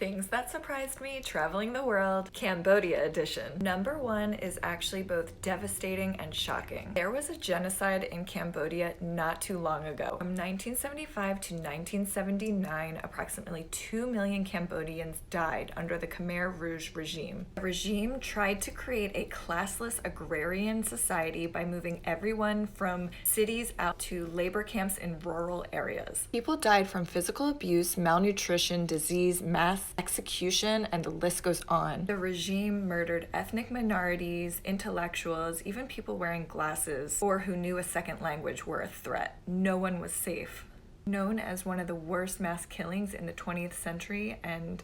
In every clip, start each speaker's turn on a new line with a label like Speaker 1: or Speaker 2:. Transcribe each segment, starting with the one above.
Speaker 1: Things that surprised me traveling the world, Cambodia edition. Number one is actually both devastating and shocking. There was a genocide in Cambodia not too long ago. From 1975 to 1979, approximately 2 million Cambodians died under the Khmer Rouge regime. The regime tried to create a classless agrarian society by moving everyone from cities out to labor camps in rural areas. People died from physical abuse, malnutrition, disease, mass execution, and the list goes on. The regime murdered ethnic minorities, intellectuals, even people wearing glasses or who knew a second language were a threat. No one was safe. Known as one of the worst mass killings in the 20th century, and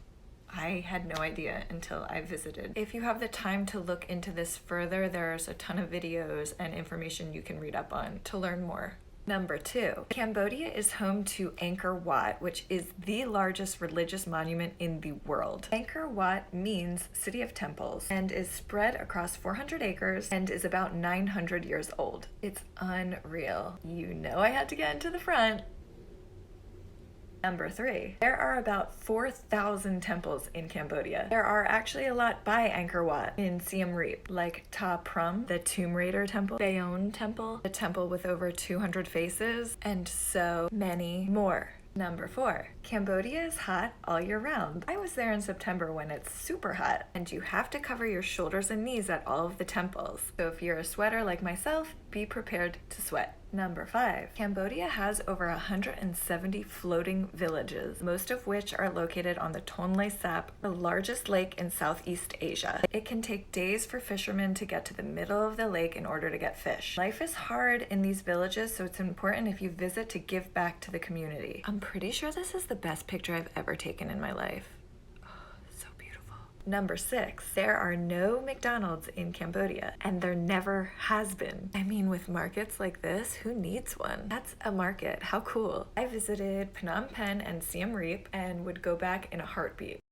Speaker 1: I had no idea until I visited. If you have the time to look into this further, there's a ton of videos and information you can read up on to learn more. Number two, Cambodia is home to Angkor Wat, which is the largest religious monument in the world. Angkor Wat means City of Temples and is spread across 400 acres and is about 900 years old. It's unreal. You know I had to get into the front. Number three, there are about 4,000 temples in Cambodia. There are actually a lot by Angkor Wat in Siem Reap, like Ta Prohm, the Tomb Raider temple, Bayon temple, the temple with over 200 faces, and so many more. Number four, Cambodia is hot all year round. I was there in September when it's super hot, and you have to cover your shoulders and knees at all of the temples. So if you're a sweater like myself, be prepared to sweat. Number five, Cambodia has over 170 floating villages, most of which are located on the Tonle Sap, the largest lake in Southeast Asia. It can take days for fishermen to get to the middle of the lake in order to get fish. Life is hard in these villages, so it's important if you visit to give back to the community. I'm pretty sure this is the best picture I've ever taken in my life. Number six, there are no McDonald's in Cambodia, and there never has been. I mean, with markets like this, who needs one? That's a market. How cool. I visited Phnom Penh and Siem Reap and would go back in a heartbeat.